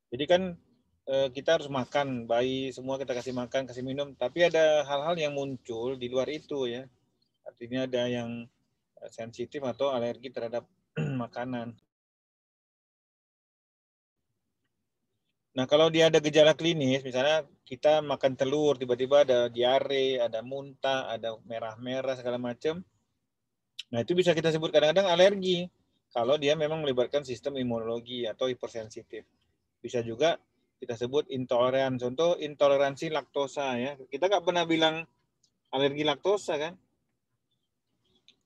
Jadi kan kita harus makan, bayi semua kita kasih makan, kasih minum, tapi ada hal-hal yang muncul di luar itu ya. Artinya ada yang sensitif atau alergi terhadap makanan. Nah, kalau dia ada gejala klinis, misalnya kita makan telur, tiba-tiba ada diare, ada muntah, ada merah-merah, segala macam. Nah, itu bisa kita sebut kadang-kadang alergi. Kalau dia memang melibatkan sistem imunologi atau hipersensitif. Bisa juga kita sebut intoleran. Contoh intoleransi laktosa ya. Kita nggak pernah bilang alergi laktosa kan?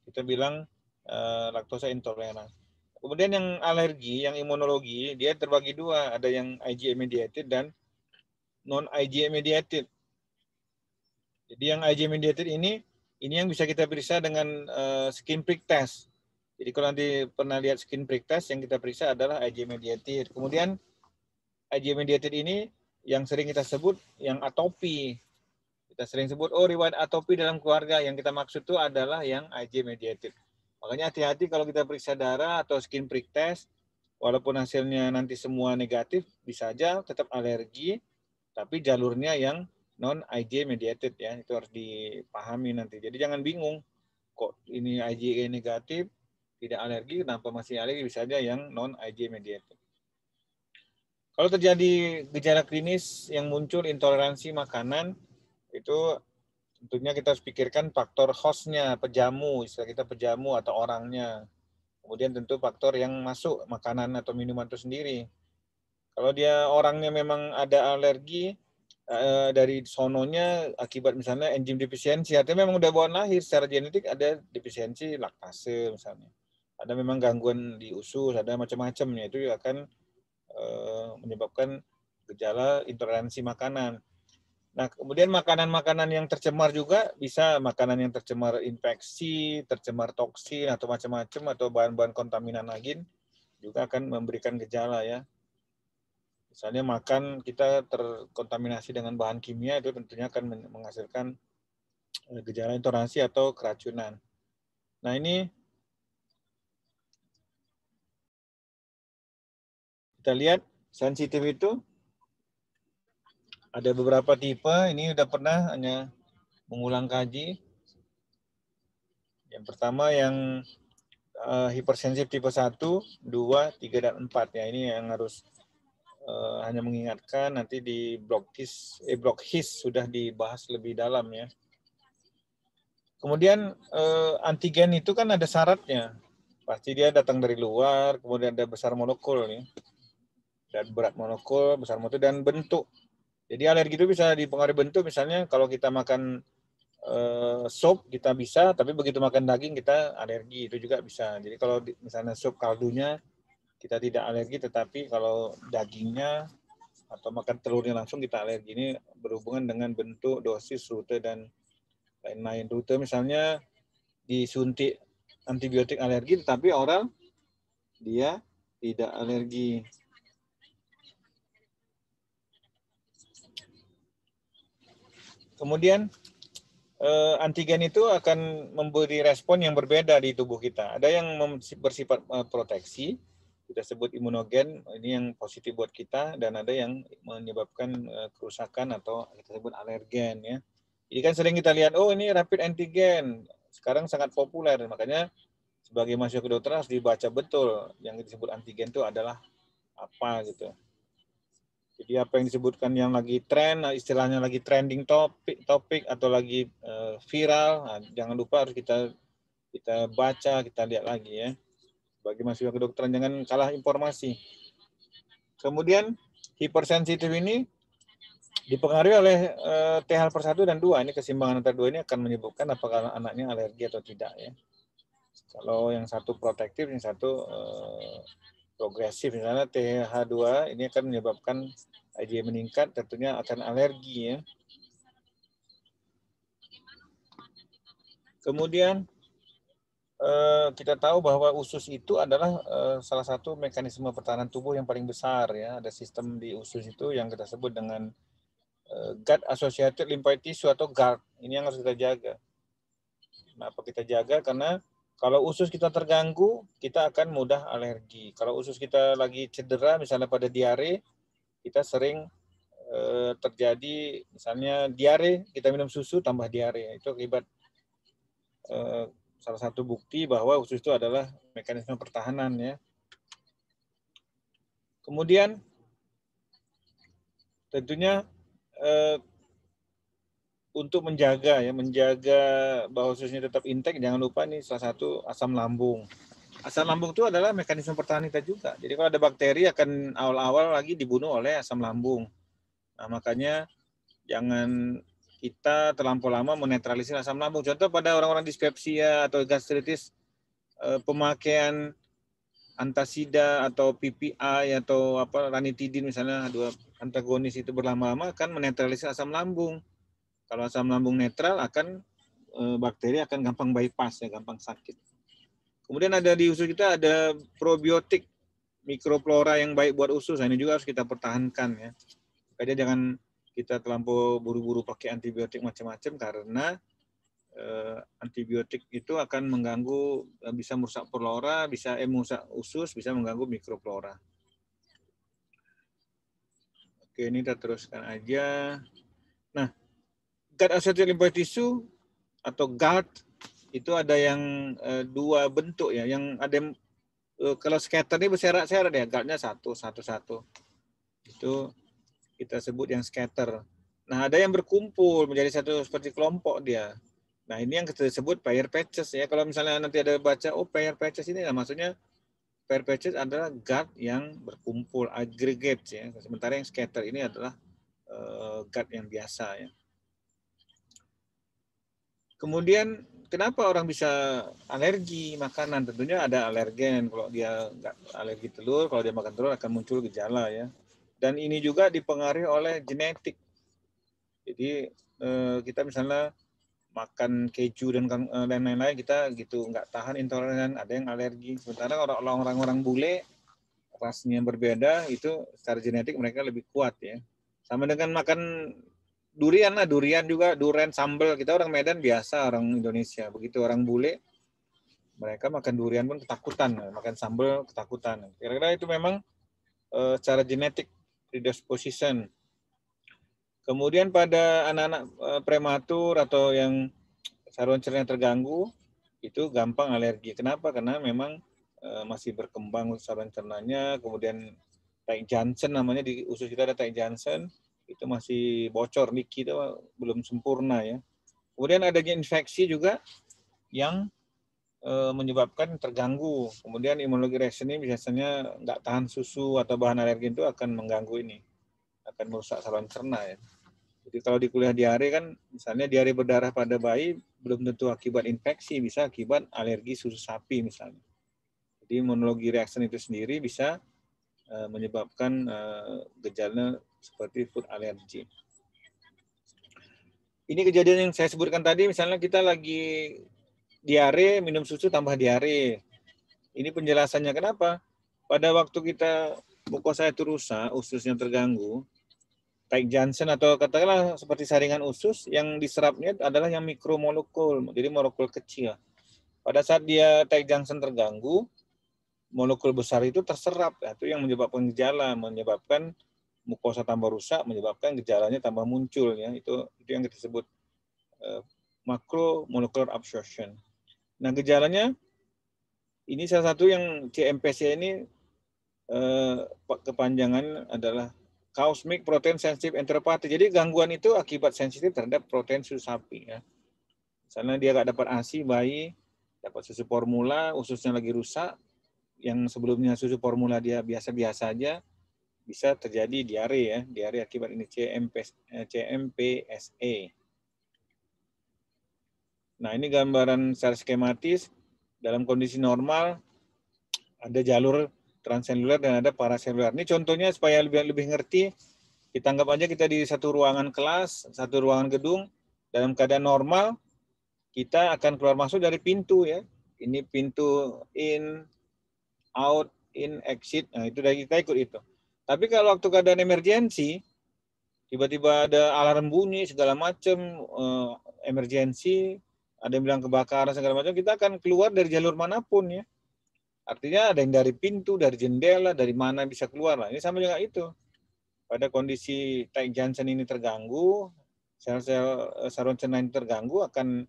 Kita bilang laktosa intoleran. Kemudian yang alergi, yang imunologi, dia terbagi dua. Ada yang IgA mediated dan non IgA mediated. Jadi yang IgA mediated ini yang bisa kita periksa dengan skin prick test. Jadi kalau nanti pernah lihat skin prick test, yang kita periksa adalah IgA mediated. Kemudian IgA mediated ini yang sering kita sebut yang atopi. Kita sering sebut, oh riwayat atopi dalam keluarga. Yang kita maksud itu adalah yang IgA mediated. Makanya hati-hati kalau kita periksa darah atau skin prick test, walaupun hasilnya nanti semua negatif, bisa aja tetap alergi, tapi jalurnya yang non IgA mediated ya, itu harus dipahami nanti. Jadi jangan bingung, kok ini IgA negatif, tidak alergi, kenapa masih alergi? Bisa aja yang non IgA mediated. Kalau terjadi gejala klinis yang muncul intoleransi makanan, itu tentunya kita harus pikirkan faktor hostnya, pejamu, istilah kita pejamu atau orangnya. Kemudian tentu faktor yang masuk makanan atau minuman itu sendiri. Kalau dia orangnya memang ada alergi dari sononya akibat misalnya enzim defisiensi, artinya memang udah bawaan lahir secara genetik ada defisiensi laktase misalnya. Ada memang gangguan di usus, ada macam-macamnya, itu akan menyebabkan gejala intoleransi makanan. Nah, kemudian makanan-makanan yang tercemar juga bisa makanan yang tercemar infeksi, tercemar toksin atau macam-macam atau bahan-bahan kontaminan lain juga akan memberikan gejala ya. Misalnya makan kita terkontaminasi dengan bahan kimia itu tentunya akan menghasilkan gejala intoleransi atau keracunan. Nah, ini kita lihat sensitif itu ada beberapa tipe, ini udah pernah hanya mengulang kaji. Yang pertama yang hipersensitif tipe 1, 2, 3, dan 4. Ya, ini yang harus hanya mengingatkan nanti di blog HIS sudah dibahas lebih dalam ya. Kemudian antigen itu kan ada syaratnya. Pasti dia datang dari luar, kemudian ada besar molekul nih. Dan berat molekul, besar molekul, dan bentuk. Jadi alergi itu bisa dipengaruhi bentuk, misalnya kalau kita makan sup kita bisa, tapi begitu makan daging kita alergi, itu juga bisa. Jadi kalau misalnya sup kaldunya kita tidak alergi, tetapi kalau dagingnya atau makan telurnya langsung kita alergi. Ini berhubungan dengan bentuk, dosis, rute, dan lain-lain. Rute misalnya disuntik antibiotik alergi, tetapi oral dia tidak alergi. Kemudian antigen itu akan memberi respon yang berbeda di tubuh kita. Ada yang bersifat proteksi, kita sebut imunogen, ini yang positif buat kita, dan ada yang menyebabkan kerusakan atau kita sebut alergen ya. Jadi kan sering kita lihat, oh ini rapid antigen, sekarang sangat populer, makanya sebagai mahasiswa kedokteran harus dibaca betul yang disebut antigen itu adalah apa gitu. Jadi apa yang disebutkan yang lagi tren, istilahnya lagi trending topik atau lagi viral, nah, jangan lupa harus kita baca, kita lihat lagi ya. Bagi mahasiswa kedokteran jangan kalah informasi. Kemudian hipersensitif ini dipengaruhi oleh T helper 1 dan 2. Ini keseimbangan antara dua ini akan menyebabkan apakah anaknya alergi atau tidak ya. Kalau yang satu protektif, yang satu progresif, misalnya TH2 ini akan menyebabkan IgA meningkat, tentunya akan alergi ya. Kemudian kita tahu bahwa usus itu adalah salah satu mekanisme pertahanan tubuh yang paling besar ya. Ada sistem di usus itu yang kita sebut dengan gut associated lymphoid tissue atau GARD. Ini yang harus kita jaga. Kenapa kita jaga? Karena Kalau usus kita terganggu, kita akan mudah alergi. Kalau usus kita lagi cedera, misalnya pada diare, kita sering terjadi misalnya diare, kita minum susu tambah diare. Itu akibat salah satu bukti bahwa usus itu adalah mekanisme pertahanan ya. Kemudian tentunya untuk menjaga bahwa ususnya tetap intek, jangan lupa nih salah satu asam lambung. Asam lambung itu adalah mekanisme pertahanan kita juga. Jadi kalau ada bakteri akan awal-awal lagi dibunuh oleh asam lambung. Nah, makanya jangan kita terlampau lama menetralisir asam lambung. Contoh pada orang-orang dispepsia atau gastritis, pemakaian antasida atau PPI atau ranitidin misalnya, dua antagonis itu berlama-lama akan menetralisir asam lambung. Kalau asam lambung netral akan bakteri akan gampang bypass ya, gampang sakit. Kemudian ada di usus kita ada probiotik, mikroflora yang baik buat usus. Nah, ini juga harus kita pertahankan ya. Supaya jangan kita terlampau buru-buru pakai antibiotik macam-macam karena antibiotik itu akan mengganggu, bisa merusak flora, bisa merusak usus, bisa mengganggu mikroflora. Oke, ini kita teruskan aja. Nah, gut associated lymphoid tissue atau GALT itu ada yang dua bentuk ya. Yang ada kalau scatter ini berseret-seret ya, GALT-nya satu. Itu kita sebut yang scatter. Nah, ada yang berkumpul menjadi satu seperti kelompok dia. Nah, ini yang kita sebut pair patches ya. Kalau misalnya nanti ada baca, oh pair patches ini, nah maksudnya pair patches adalah GALT yang berkumpul, aggregate ya. Sementara yang scatter ini adalah GALT yang biasa ya. Kemudian kenapa orang bisa alergi makanan? Tentunya ada alergen. Kalau dia nggak alergi telur, kalau dia makan telur akan muncul gejala ya. Dan ini juga dipengaruhi oleh genetik. Jadi kita misalnya makan keju dan lain-lain kita gitu nggak tahan, intoleran, ada yang alergi. Sementara orang-orang bule rasnya berbeda, itu secara genetik mereka lebih kuat ya. Sama dengan makan durian lah, durian juga, durian sambal. Kita orang Medan biasa, orang Indonesia. Begitu orang bule, mereka makan durian pun ketakutan, makan sambal ketakutan. Kira-kira itu memang secara genetik predisposition. Kemudian pada anak-anak prematur atau yang saluran cerna terganggu, itu gampang alergi. Kenapa? Karena memang masih berkembang saluran cernanya, kemudian Taik Johnson namanya, di usus kita ada Taik Johnson, itu masih bocor, leaky itu belum sempurna ya. Kemudian adanya infeksi juga yang menyebabkan terganggu. Kemudian imunologi reaction ini biasanya nggak tahan susu atau bahan alergen itu akan mengganggu ini, akan merusak saluran cerna ya. Jadi kalau di kuliah diare kan, misalnya diare berdarah pada bayi belum tentu akibat infeksi, bisa akibat alergi susu sapi misalnya. Jadi imunologi reaction itu sendiri bisa menyebabkan gejala seperti food allergy. Ini kejadian yang saya sebutkan tadi, misalnya kita lagi diare, minum susu tambah diare. Ini penjelasannya kenapa. Pada waktu kita mukosa itu rusak, ususnya terganggu, Taik Johnson atau katakanlah seperti saringan usus, yang diserapnya adalah yang mikromolekul, jadi molekul kecil. Pada saat dia Taik Johnson terganggu, molekul besar itu terserap, itu yang menyebabkan gejala, menyebabkan mukosa tambah rusak, menyebabkan gejalanya tambah muncul ya. Itu yang kita sebut macromolecular absorption. Nah, gejalanya ini salah satu yang CMPC ini kepanjangan adalah Cosmic Protein Sensitive Enteropathy. Jadi gangguan itu akibat sensitif terhadap protein susu sapi ya. Misalnya dia nggak dapat ASI bayi, dapat susu formula, ususnya lagi rusak, yang sebelumnya susu formula dia biasa-biasa aja, bisa terjadi diare ya, diare akibat ini CMPSE. Nah, ini gambaran secara skematis. Dalam kondisi normal ada jalur transseluler dan ada paraseluler. Ini contohnya supaya lebih ngerti. Kita anggap aja kita di satu ruangan kelas, satu ruangan gedung, dalam keadaan normal, kita akan keluar masuk dari pintu ya. Ini pintu in, out, in, exit. Nah, itu dari kita ikut itu. Tapi kalau waktu keadaan emergensi, tiba-tiba ada alarm bunyi segala macam, emergensi, ada yang bilang kebakaran segala macam, kita akan keluar dari jalur manapun ya. Artinya ada yang dari pintu, dari jendela, dari mana bisa keluar lah. Ini sama juga itu. Pada kondisi Taik Jansen ini terganggu, sel-sel saluran cerna ini terganggu, akan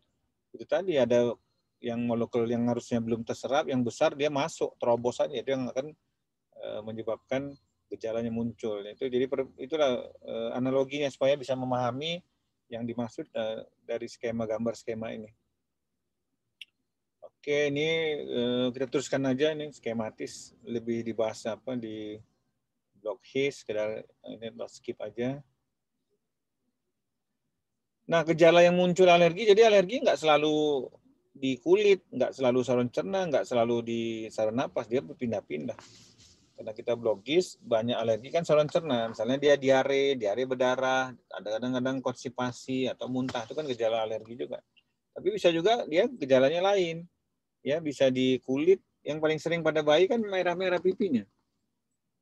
itu tadi ada yang molekul yang harusnya belum terserap, yang besar dia masuk, terobos saja, itu yang akan menyebabkan gejalanya muncul. Jadi itulah analoginya supaya bisa memahami yang dimaksud dari skema gambar skema ini. Oke, ini kita teruskan aja ini skematis, lebih dibahas apa di blog HIS, ini skip aja. Nah, gejala yang muncul alergi, jadi alergi nggak selalu di kulit, nggak selalu saluran cerna, nggak selalu di saluran napas, dia berpindah-pindah. Karena kita blogis, banyak alergi kan saluran cerna. Misalnya dia diare berdarah, ada kadang-kadang konstipasi atau muntah, itu kan gejala alergi juga. Tapi bisa juga dia gejalanya lain. Ya, bisa di kulit, yang paling sering pada bayi kan merah-merah pipinya.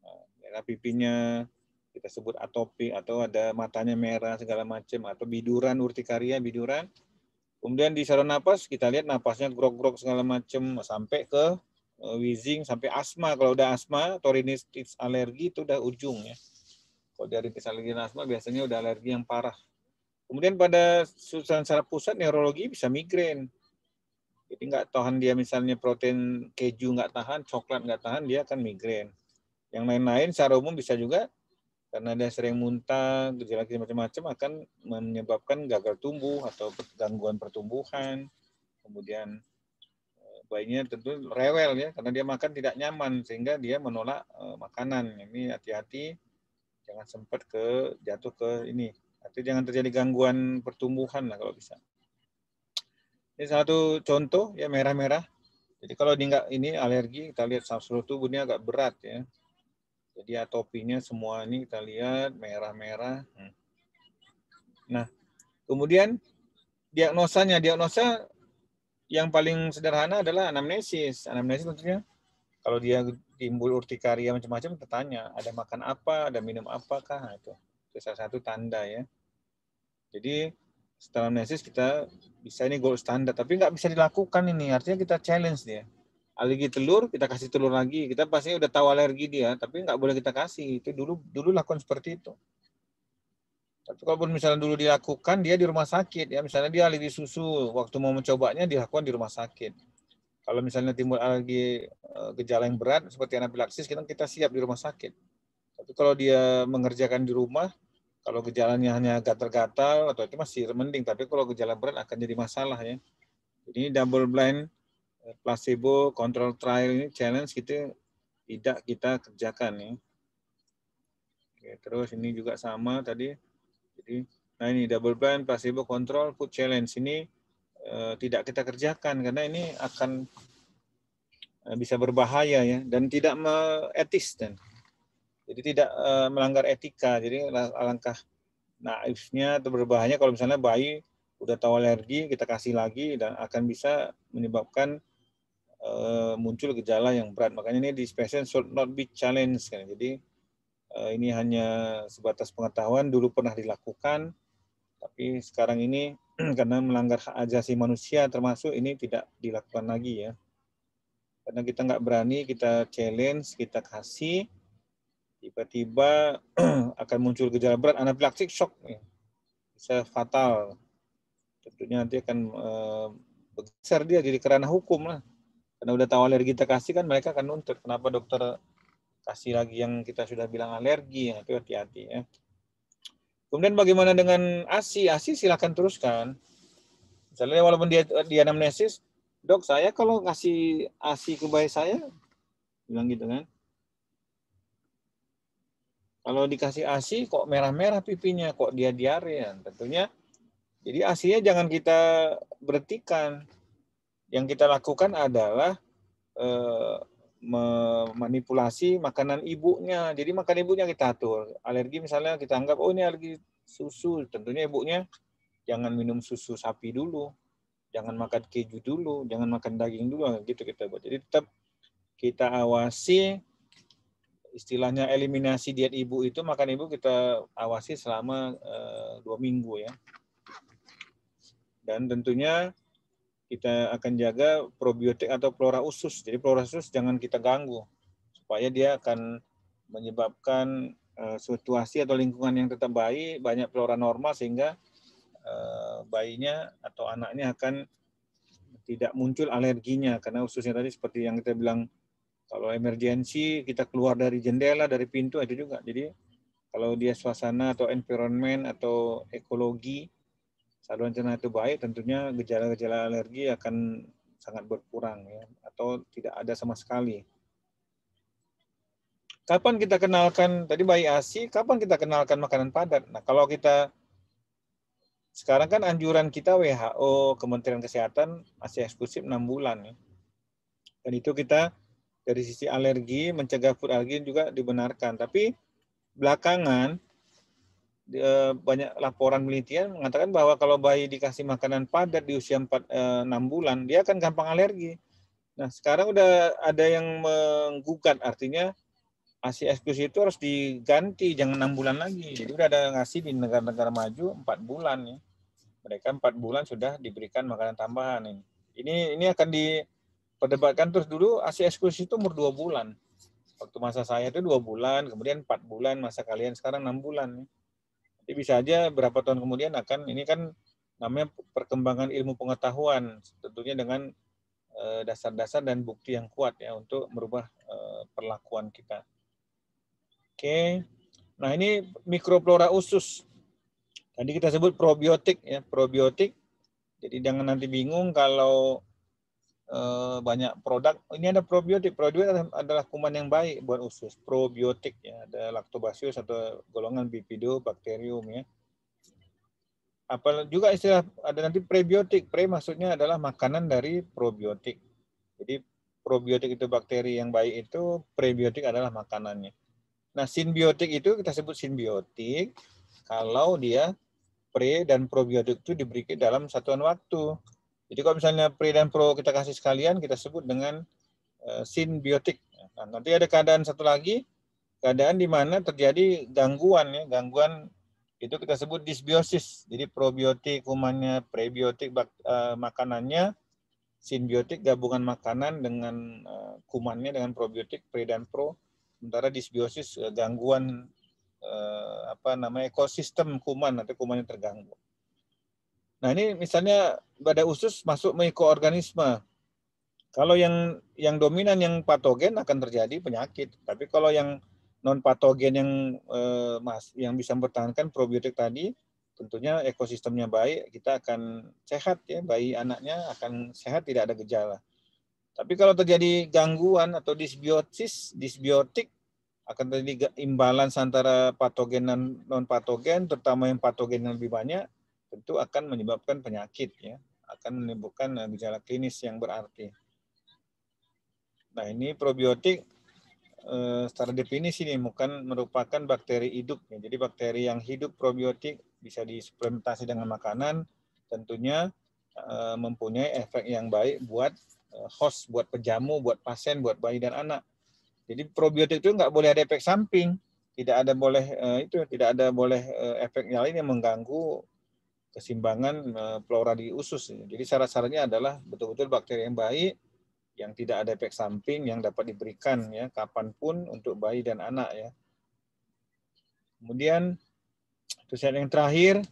Nah, merah pipinya kita sebut atopi, atau ada matanya merah segala macam, atau biduran, urtikaria, biduran. Kemudian di saluran napas kita lihat napasnya grok-grok segala macam sampai ke wheezing, sampai asma. Kalau udah asma, rhinitis alergi itu udah ujung ya. Kalau dari rhinitis alergi dan asma biasanya udah alergi yang parah. Kemudian pada saluran saraf pusat neurologi bisa migrain. Jadi nggak tahan dia misalnya protein keju nggak tahan, coklat nggak tahan, dia akan migrain. Yang lain-lain secara umum bisa juga karena dia sering muntah, gejala macam-macam akan menyebabkan gagal tumbuh atau gangguan pertumbuhan. Kemudian bayinya tentu rewel ya, karena dia makan tidak nyaman sehingga dia menolak makanan. Ini hati-hati, jangan sempat jatuh ke ini. Artinya jangan terjadi gangguan pertumbuhan lah kalau bisa. Ini satu contoh ya, merah-merah. Jadi kalau ini alergi, kita lihat seluruh tubuh ini agak berat ya. Jadi atopinya semua ini kita lihat merah-merah. Nah, kemudian diagnosa yang paling sederhana adalah anamnesis. Anamnesis tentunya kalau dia timbul urtikaria macam-macam, bertanya ada makan apa, ada minum apakah, nah, itu salah satu tanda ya. Jadi setelah anamnesis kita bisa ini gold standar, tapi nggak bisa dilakukan ini, artinya kita challenge dia. Alergi telur, kita kasih telur lagi. Kita pasti udah tahu alergi dia, tapi nggak boleh kita kasih. Itu dulu lakukan seperti itu. Tapi kalau misalnya dulu dilakukan, dia di rumah sakit. Ya, misalnya dia alergi susu, waktu mau mencobanya dilakukan di rumah sakit. Kalau misalnya timbul alergi gejala yang berat, seperti anafilaksis, kita siap di rumah sakit. Tapi kalau dia mengerjakan di rumah, kalau gejalanya hanya gatal-gatal, atau itu masih mending. Tapi kalau gejala berat akan jadi masalah ya. Jadi double blind placebo control trial ini challenge tidak kita kerjakan ya. Oke, terus ini juga sama tadi. Jadi, nah ini double blind placebo control food challenge ini tidak kita kerjakan karena ini akan bisa berbahaya ya, dan tidak etis dan jadi tidak melanggar etika. Jadi alangkah naifnya atau berbahayanya kalau misalnya bayi udah tahu alergi kita kasih lagi dan akan bisa menyebabkan muncul gejala yang berat. Makanya ini this patient should not be challenged kan. Jadi ini hanya sebatas pengetahuan, dulu pernah dilakukan, tapi sekarang ini karena melanggar hak asasi manusia termasuk ini tidak dilakukan lagi ya. Karena kita nggak berani, kita challenge, kita kasih, tiba-tiba akan muncul gejala berat, anafilaktik shock, bisa fatal. Tentunya nanti akan bergeser dia jadi kerana hukum lah. Karena udah tahu alergi kita kasih kan mereka akan nuntut. Kenapa dokter kasih lagi yang kita sudah bilang alergi? Itu hati-hati ya. Kemudian bagaimana dengan ASI? ASI silakan teruskan. Misalnya walaupun dia anamnesis, dok saya kalau ngasih ASI ke bayi saya, bilang gitu kan. Kalau dikasih ASI kok merah-merah pipinya, kok dia diare, tentunya. Jadi ASI-nya jangan kita berhentikan. Yang kita lakukan adalah memanipulasi makanan ibunya. Jadi makan ibunya kita atur. Alergi misalnya kita anggap, oh ini alergi susu. Tentunya ibunya jangan minum susu sapi dulu. Jangan makan keju dulu. Jangan makan daging dulu. Gitu kita buat. Jadi tetap kita awasi, istilahnya eliminasi diet ibu itu, makan ibu kita awasi selama 2 minggu ya. Dan tentunya kita akan jaga probiotik atau flora usus. Jadi flora usus jangan kita ganggu, supaya dia akan menyebabkan situasi atau lingkungan yang tetap baik, banyak flora normal, sehingga bayinya atau anaknya akan tidak muncul alerginya. Karena ususnya tadi seperti yang kita bilang, kalau emergensi kita keluar dari jendela, dari pintu, itu juga. Jadi kalau dia suasana atau environment atau ekologi saluran cerna itu baik, tentunya gejala-gejala alergi akan sangat berkurang ya, atau tidak ada sama sekali. Kapan kita kenalkan, tadi bayi ASI, kapan kita kenalkan makanan padat? Nah, kalau kita sekarang kan anjuran kita WHO, Kementerian Kesehatan masih eksklusif 6 bulan ya. Dan itu kita dari sisi alergi, mencegah food allergy juga dibenarkan. Tapi belakangan banyak laporan penelitian mengatakan bahwa kalau bayi dikasih makanan padat di usia 6 bulan, dia akan gampang alergi. Nah, sekarang udah ada yang menggugat, artinya ASI eksklusif itu harus diganti, jangan 6 bulan lagi. Jadi udah ada ngasih di negara-negara maju 4 bulan ya. Mereka 4 bulan sudah diberikan makanan tambahan ini. Ini akan diperdebatkan terus. Dulu ASI eksklusif itu umur 2 bulan. Waktu masa saya itu 2 bulan, kemudian 4 bulan, masa kalian sekarang 6 bulan. Jadi bisa aja berapa tahun kemudian akan, ini kan namanya perkembangan ilmu pengetahuan, tentunya dengan dasar-dasar dan bukti yang kuat ya untuk merubah perlakuan kita. Oke, nah ini mikroflora usus. Tadi kita sebut probiotik ya, probiotik. Jadi jangan nanti bingung kalau banyak produk. Ini ada probiotik. Probiotik adalah kuman yang baik buat usus. Probiotik ya, ada lactobacillus atau golongan Bifidobacterium ya. Apa juga istilah ada nanti prebiotik. Pre maksudnya adalah makanan dari probiotik. Jadi probiotik itu bakteri yang baik itu, prebiotik adalah makanannya. Nah, simbiotik itu kita sebut simbiotik kalau dia pre dan probiotik itu diberikan dalam satuan waktu. Jadi kalau misalnya pre dan pro kita kasih sekalian, kita sebut dengan simbiotik. Nah, nanti ada keadaan satu lagi, keadaan di mana terjadi gangguan ya, gangguan itu kita sebut disbiosis. Jadi probiotik kumannya, prebiotik makanannya, simbiotik gabungan makanan dengan kumannya dengan probiotik pre dan pro. Sementara disbiosis gangguan ekosistem kuman atau kumannya terganggu. Nah, ini misalnya pada usus masuk mikroorganisme. Kalau yang dominan yang patogen akan terjadi penyakit. Tapi kalau yang non patogen yang bisa mempertahankan probiotik tadi, tentunya ekosistemnya baik, kita akan sehat ya, bayi anaknya akan sehat, tidak ada gejala. Tapi kalau terjadi gangguan atau disbiotik, akan terjadi imbalans antara patogen dan non patogen, terutama yang patogen yang lebih banyak, tentu akan menyebabkan penyakit ya, akan menimbulkan gejala klinis yang berarti. Nah, ini probiotik secara definisi ini bukan merupakan bakteri hidup. Ya. Jadi bakteri yang hidup probiotik bisa disuplementasi dengan makanan, tentunya mempunyai efek yang baik buat host, buat penjamu, buat pasien, buat bayi dan anak. Jadi probiotik itu nggak boleh ada efek samping, tidak ada boleh efek yang lain yang mengganggu keseimbangan flora di usus. Jadi syarat-syaratnya adalah betul-betul bakteri yang baik, yang tidak ada efek samping, yang dapat diberikan ya kapanpun untuk bayi dan anak ya. Kemudian tulisan yang terakhir,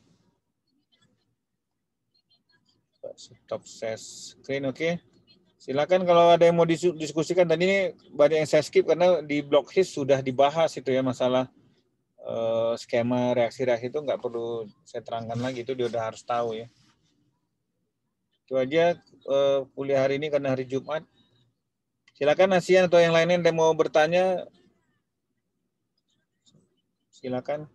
stop share screen, oke. Silakan kalau ada yang mau diskusikan. Tadi ini banyak yang saya skip karena di blog his sudah dibahas itu ya, masalah skema reaksi-reaksi itu nggak perlu saya terangkan lagi, itu dia udah harus tahu ya. Itu aja kuliah hari ini karena hari Jumat. Silakan Asian atau yang lainnya yang mau bertanya, silakan.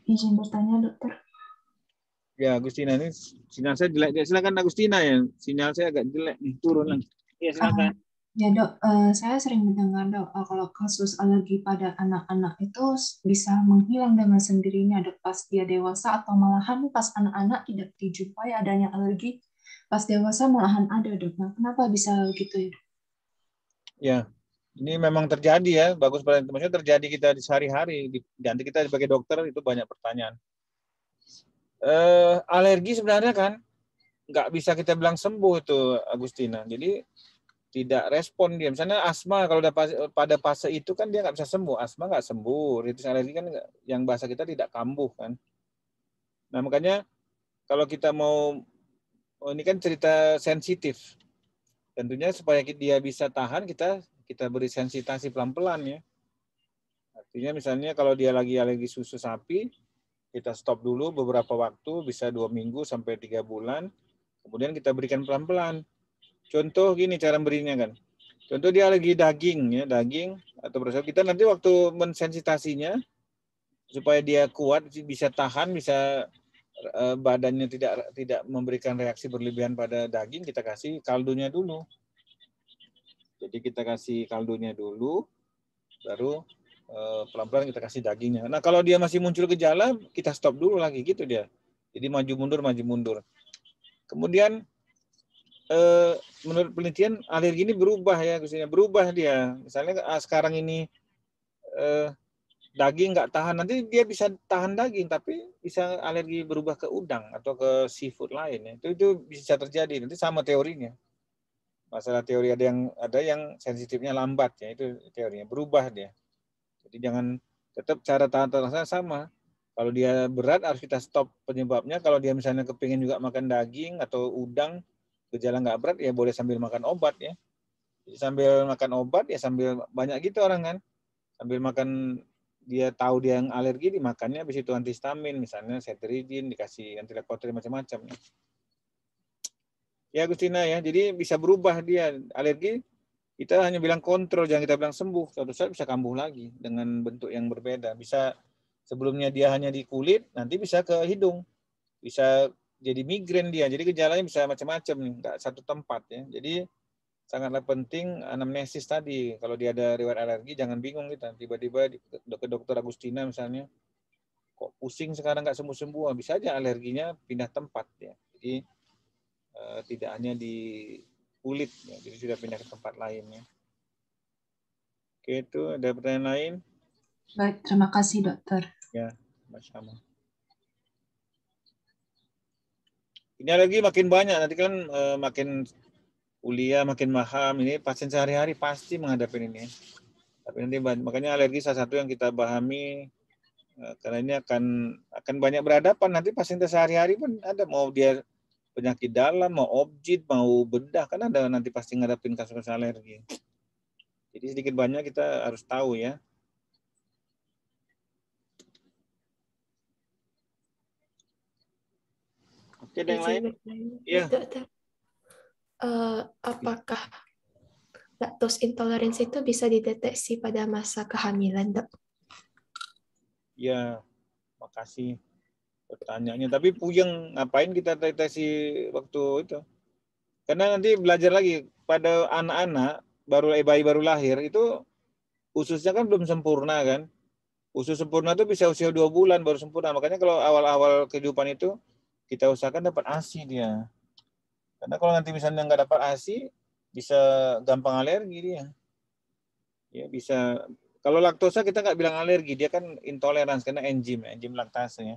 Izin bertanya, dokter. Ya, Agustina, ini sinyal saya jelek. Silakan Agustina ya, sinyal saya agak jelek nih, turun lagi. Ya, silakan. Ya dok, saya sering mendengar dok, kalau kasus alergi pada anak-anak itu bisa menghilang dengan sendirinya dok pas dia dewasa, atau malahan pas anak-anak tidak dijumpai adanya alergi, pas dewasa malahan ada dok. Nah, kenapa bisa gitu ya? Ya, ini memang terjadi ya. Bagus pertanyaan. Maksudnya terjadi kita di sehari-hari. Nanti kita sebagai dokter itu banyak pertanyaan. Alergi sebenarnya kan nggak bisa kita bilang sembuh itu, Agustina. Jadi tidak respon dia. Misalnya asma, kalau udah pada fase itu kan dia nggak bisa sembuh. Asma nggak sembuh. Rhinitis alergi kan yang bahasa kita tidak kambuh kan. Nah makanya kalau kita mau, ini kan cerita sensitif. Tentunya supaya dia bisa tahan, kita beri sensitasi pelan-pelan ya. Artinya misalnya kalau dia lagi alergi susu sapi, kita stop dulu beberapa waktu, bisa 2 minggu sampai 3 bulan. Kemudian kita berikan pelan-pelan. Contoh gini cara berinya kan. Contoh dia alergi daging ya, daging atau beras. Kita nanti waktu mensensitasinya supaya dia kuat, bisa tahan, bisa badannya tidak memberikan reaksi berlebihan pada daging, kita kasih kaldunya dulu. Jadi kita kasih kaldunya dulu, baru pelan-pelan kita kasih dagingnya. Nah kalau dia masih muncul gejala, kita stop dulu lagi gitu dia. Jadi maju mundur, maju mundur. Kemudian menurut penelitian alergi ini berubah ya, berubah dia. Misalnya sekarang ini daging nggak tahan, nanti dia bisa tahan daging tapi bisa alergi berubah ke udang atau ke seafood lain ya. Itu bisa terjadi. Nanti sama teorinya. Masalah teori ada yang sensitifnya lambat ya, itu teorinya berubah dia. Jadi jangan, tetap cara tahan sama. Kalau dia berat harus kita stop penyebabnya. Kalau dia misalnya kepingin juga makan daging atau udang, gejala nggak berat ya boleh sambil makan obat ya. Jadi sambil makan obat ya sambil banyak gitu orang kan. Sambil makan, dia tahu dia yang alergi dimakannya, habis itu antihistamin misalnya cetirizine, dikasih antileukotriene macam-macam. Ya Agustina ya, jadi bisa berubah dia alergi. Kita hanya bilang kontrol, jangan kita bilang sembuh. Suatu saat bisa kambuh lagi dengan bentuk yang berbeda. Bisa sebelumnya dia hanya di kulit, nanti bisa ke hidung, bisa jadi migrain dia. Jadi gejalanya bisa macam-macam, nggak satu tempat ya. Jadi sangatlah penting anamnesis tadi. Kalau dia ada riwayat alergi, jangan bingung kita. Tiba-tiba ke dokter Agustina misalnya, kok pusing sekarang nggak sembuh-sembuh, bisa aja alerginya pindah tempat ya. Jadi tidak hanya di kulit ya, jadi sudah pindah ke tempat lain ya. Oke, itu ada pertanyaan lain? Baik, terima kasih dokter. Ya, sama-sama. Ini lagi makin banyak, nanti kan makin kuliah, makin paham. Ini pasien sehari-hari pasti menghadapi ini. Tapi nanti makanya alergi salah satu yang kita pahami, karena ini akan banyak berhadapan. Nanti pasien sehari-hari pun ada, mau dia penyakit dalam, mau objit, mau bedah, kan ada nanti pasti ngadapin kasus-kasus alergi. Jadi sedikit banyak kita harus tahu ya. Oke, ada yang lain? Iya. Dokter, apakah laktos intoleransi itu bisa dideteksi pada masa kehamilan, dok? Ya, makasih pertanyaannya. Tapi puyeng, ngapain kita deteksi waktu itu? Karena nanti belajar lagi pada anak-anak bayi baru lahir itu ususnya kan belum sempurna kan. Usus sempurna itu bisa usia 2 bulan baru sempurna. Makanya kalau awal-awal kehidupan itu kita usahakan dapat ASI dia. Karena kalau nanti misalnya nggak dapat ASI, bisa gampang alergi dia. Ya bisa. Kalau laktosa kita nggak bilang alergi, dia kan intoleransi karena enzim laktase ya.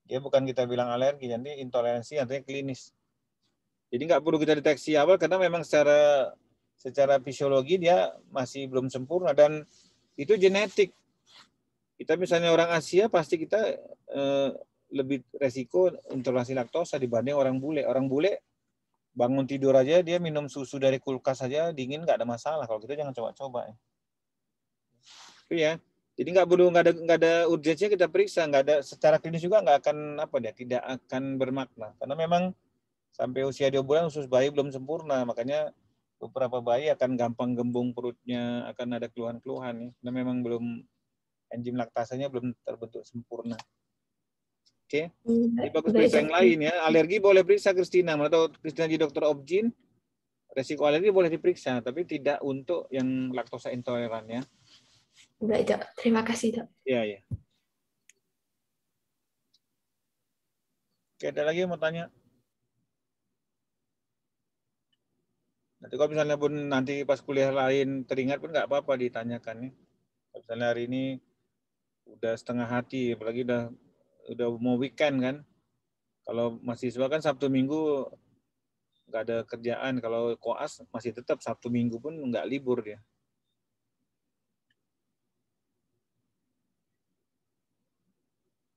Dia bukan kita bilang alergi, jadi intoleransi artinya klinis. Jadi nggak perlu kita deteksi awal karena memang secara fisiologi dia masih belum sempurna dan itu genetik. Kita misalnya orang Asia pasti kita lebih resiko intoleransi laktosa dibanding orang bule. Orang bule bangun tidur aja dia minum susu dari kulkas saja dingin nggak ada masalah. Kalau gitu jangan coba-coba. Itu ya. Jadi nggak ada urgensinya kita periksa, nggak ada secara klinis juga nggak akan tidak akan bermakna karena memang sampai usia 2 bulan usus bayi belum sempurna, makanya beberapa bayi akan gampang gembung perutnya, akan ada keluhan-keluhan ya. Karena memang enzim laktasenya belum terbentuk sempurna. Oke. Jadi bagus periksa yang lain ya. Alergi boleh periksa Kristina, atau Kristina jadi dokter obgyn, resiko alergi boleh diperiksa, tapi tidak untuk yang laktosa intoleran ya. Baik, dok. Terima kasih, dok. Iya, ya. Oke, ada lagi yang mau tanya? Nanti kalau misalnya pun nanti pas kuliah lain teringat pun nggak apa-apa ditanyakan ya. Kalau misalnya hari ini udah setengah hati, apalagi udah mau weekend kan. Kalau mahasiswa kan Sabtu Minggu nggak ada kerjaan. Kalau koas masih tetap Sabtu Minggu pun nggak libur dia.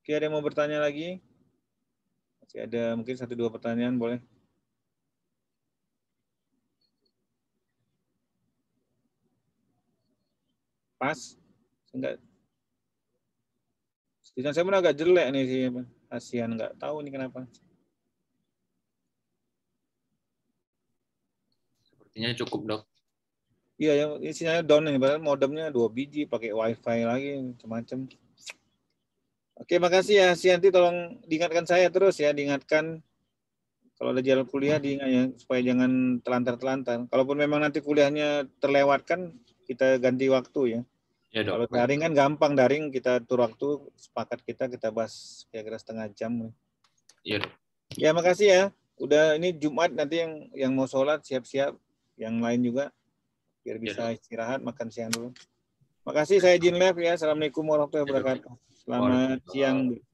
Oke, ada yang mau bertanya lagi? Masih ada mungkin 1-2 pertanyaan boleh. Pas? Enggak. Tulisan saya pun agak jelek nih sih. Kasihan, nggak tahu nih kenapa. Sepertinya cukup, Dok. Iya, yang isinya down nih, padahal modemnya 2 biji, pakai wifi lagi, macam-macam. Oke, makasih ya, Sianti, tolong diingatkan saya terus ya, diingatkan kalau ada jadwal kuliah diingat ya, supaya jangan telantar-telantar. Kalaupun memang nanti kuliahnya terlewatkan, kita ganti waktu ya. Ya, Dok. Kalau daring kan gampang, daring kita atur waktu, sepakat kita bahas kira-kira setengah jam. Iya, Dok. Ya, makasih ya. Udah ini Jumat nanti yang mau sholat siap-siap, yang lain juga biar bisa istirahat, makan siang dulu. Makasih, saya Jin Lev ya. Assalamualaikum warahmatullahi wabarakatuh. Selamat siang.